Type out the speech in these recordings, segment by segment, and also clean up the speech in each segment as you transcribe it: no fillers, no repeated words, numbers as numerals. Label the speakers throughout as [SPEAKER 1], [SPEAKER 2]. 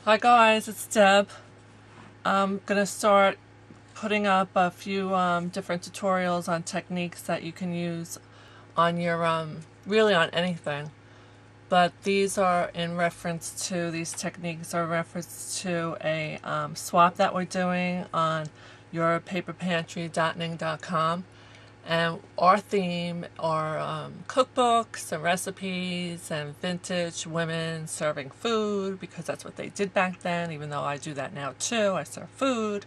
[SPEAKER 1] Hi guys, it's Deb. I'm gonna start putting up a few different tutorials on techniques that you can use on your really on anything. But these are in reference to a swap that we're doing on yourpaperpantry.ning.com. And our theme are cookbooks and recipes and vintage women serving food, because that's what they did back then, even though I do that now too. I serve food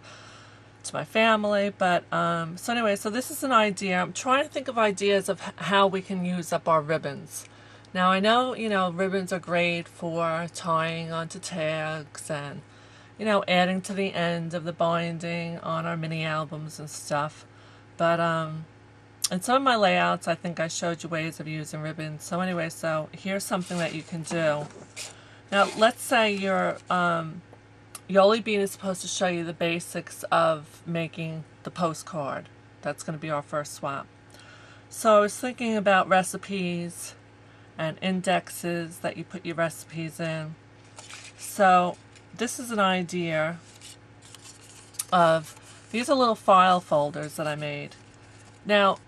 [SPEAKER 1] to my family. But so anyway, so this is an idea. I'm trying to think of ideas of how we can use up our ribbons. Now I know, ribbons are great for tying onto tags and, adding to the end of the binding on our mini albums and stuff. But in some of my layouts, I think I showed you ways of using ribbons. So anyway, so here's something that you can do. Now, let's say your Yoli Bean is supposed to show you the basics of making the postcard. That's going to be our first swap. So I was thinking about recipes and indexes that you put your recipes in. So this is an idea of, these are little file folders that I made. Now,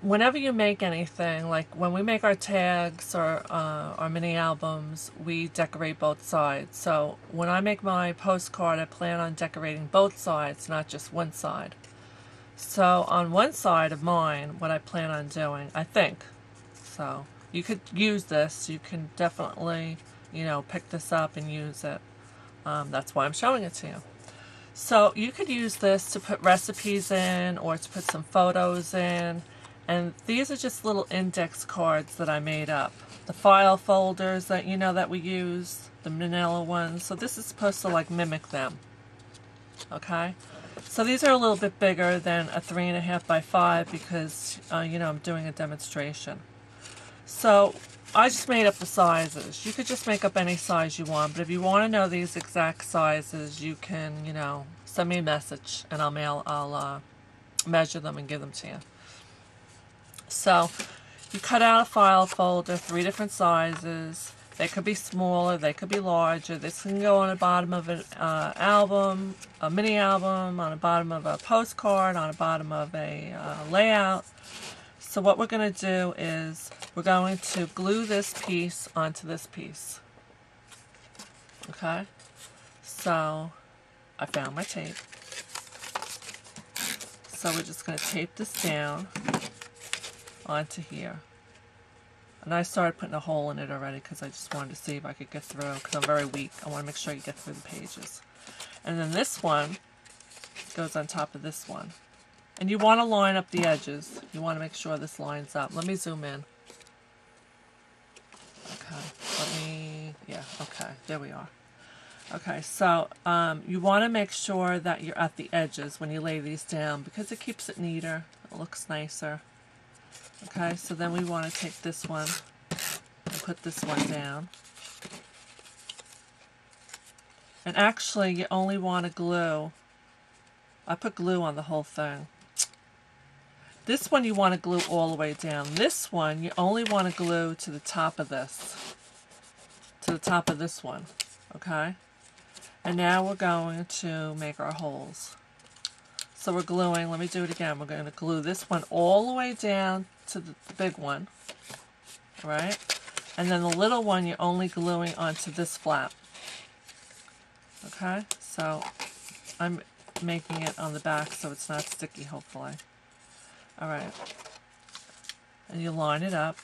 [SPEAKER 1] whenever you make anything, like when we make our tags or our mini albums, we decorate both sides. So when I make my postcard, I plan on decorating both sides, not just one side. So on one side of mine, what I plan on doing, I think, so you could use this, you can definitely, pick this up and use it. That's why I'm showing it to you. So you could use this to put recipes in or to put some photos in. And these are just little index cards that I made up. The file folders that that we use, the manila ones. So this is supposed to like mimic them. Okay? So these are a little bit bigger than a 3.5 by 5 because I'm doing a demonstration. So I just made up the sizes. You could just make up any size you want, but if you want to know these exact sizes, you can, send me a message and I'll measure them and give them to you. So you cut out a file folder, 3 different sizes. They could be smaller, they could be larger. This can go on the bottom of an album, a mini album, on the bottom of a postcard, on the bottom of a layout. So what we're going to do is we're going to glue this piece onto this piece. Okay? So I found my tape. So we're just going to tape this down onto here. And I started putting a hole in it already because I just wanted to see if I could get through, because I'm very weak. I want to make sure you get through the pages. And then this one goes on top of this one. And you want to line up the edges. You want to make sure this lines up. Let me zoom in. Okay, okay, there we are. Okay, so you want to make sure that you're at the edges when you lay these down because it keeps it neater. It looks nicer. Okay, so then we want to take this one and put this one down. And actually, you only want to glue. I put glue on the whole thing. This one you want to glue all the way down. This one you only want to glue to the top of this. To the top of this one. Okay? And now we're going to make our holes. So we're gluing, let me do it again. We're going to glue this one all the way down to the big one. Right? And then the little one you're only gluing onto this flap. Okay? So I'm making it on the back so it's not sticky, hopefully. Alright. And you line it up.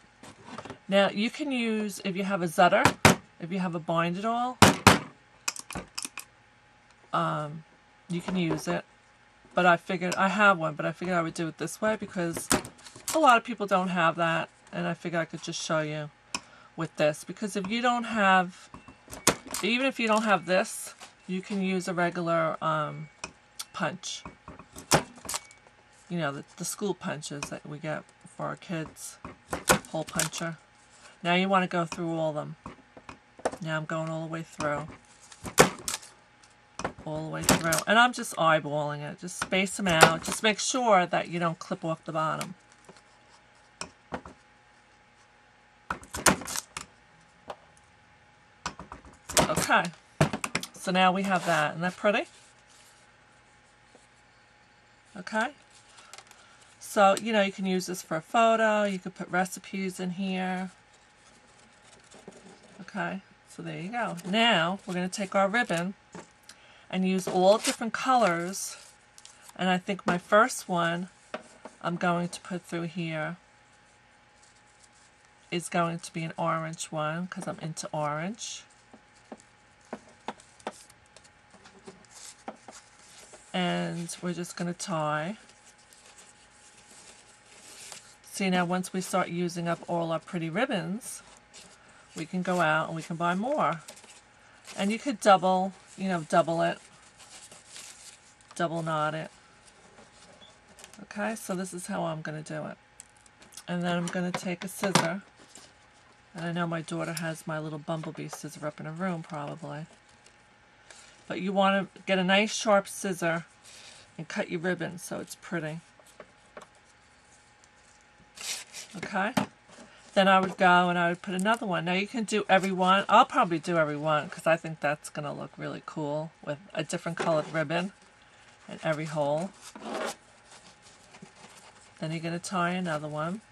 [SPEAKER 1] Now you can use, if you have a Zutter, if you have a bind-it-all, you can use it. But I figured, I have one, but I figured I would do it this way because a lot of people don't have that. And I figured I could just show you with this. Because if you don't have, even if you don't have this, you can use a regular punch. The school punches that we get for our kids. Hole puncher. Now you want to go through all of them. Now I'm going all the way through. All the way through. And I'm just eyeballing it. Just space them out. Just make sure that you don't clip off the bottom. Okay. So now we have that. Isn't that pretty? Okay. So, you know, you can use this for a photo. You could put recipes in here. Okay. So there you go. Now we're going to take our ribbon and use all different colors. And I think my first one I'm going to put through here is going to be an orange one because I'm into orange. And we're just going to tie. See, now once we start using up all our pretty ribbons, we can go out and we can buy more. And you could double, you know, double it, double knot it. Okay, so this is how I'm going to do it. And then I'm going to take a scissor. And I know my daughter has my little bumblebee scissor up in her room probably. But you want to get a nice sharp scissor and cut your ribbon so it's pretty. Okay? Then I would go and I would put another one. Now you can do every one. I'll probably do every one because I think that's going to look really cool with a different colored ribbon in every hole. Then you're going to tie another one.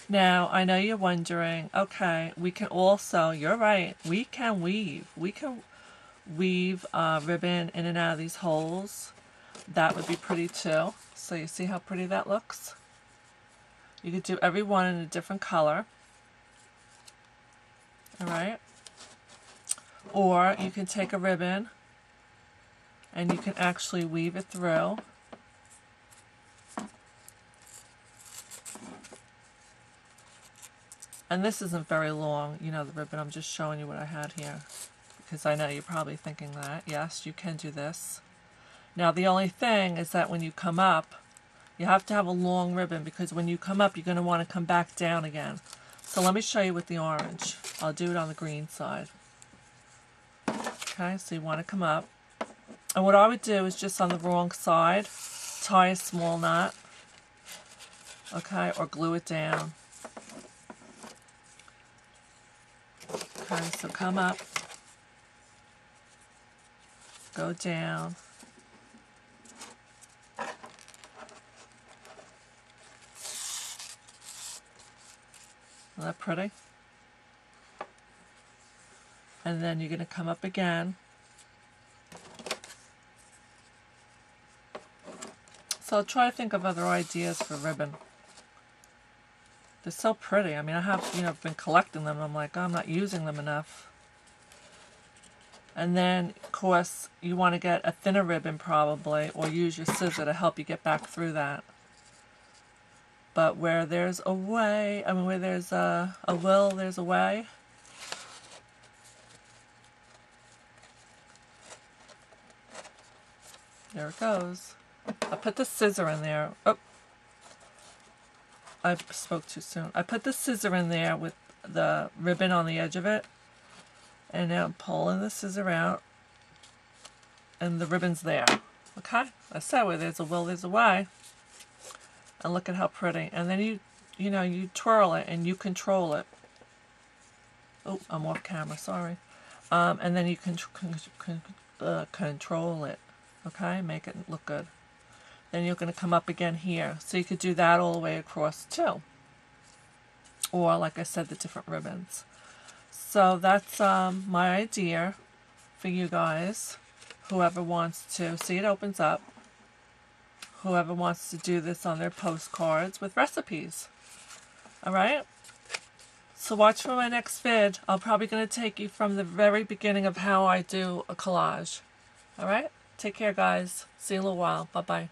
[SPEAKER 1] Now, I know you're wondering, okay, we can also, you're right, we can weave. We can weave ribbon in and out of these holes. That would be pretty too. So you see how pretty that looks? You could do every one in a different color. Alright? Or you can take a ribbon and you can actually weave it through. And this isn't very long, you know, the ribbon. I'm just showing you what I had here. Because I know you're probably thinking that. Yes, you can do this. Now, the only thing is that when you come up, you have to have a long ribbon because when you come up, you're going to want to come back down again. So let me show you with the orange. I'll do it on the green side. Okay, so you want to come up. And what I would do is just on the wrong side, tie a small knot. Okay, or glue it down. Okay, so come up, go down, isn't that pretty? And then you're going to come up again. So I'll try to think of other ideas for ribbon. They're so pretty. I mean, I have, you know, been collecting them. I'm like, oh, I'm not using them enough. And then, of course, you want to get a thinner ribbon probably, or use your scissor to help you get back through that. But where there's a way, I mean, where there's a will, there's a way. There it goes. I put the scissor in there. Oh. I spoke too soon. I put the scissor in there with the ribbon on the edge of it. And now I'm pulling the scissor out. And the ribbon's there. Okay? I said where there's a will, there's a way. And look at how pretty. And then you know, you twirl it and you control it. Oh, I'm off camera, sorry. And then you can control it. Okay? Make it look good. Then you're going to come up again here. So you could do that all the way across too. Or, like I said, the different ribbons. So that's my idea for you guys. Whoever wants to. See, it opens up. Whoever wants to do this on their postcards with recipes. Alright? So watch for my next vid. I'm probably going to take you from the very beginning of how I do a collage. Alright? Take care, guys. See you in a little while. Bye-bye.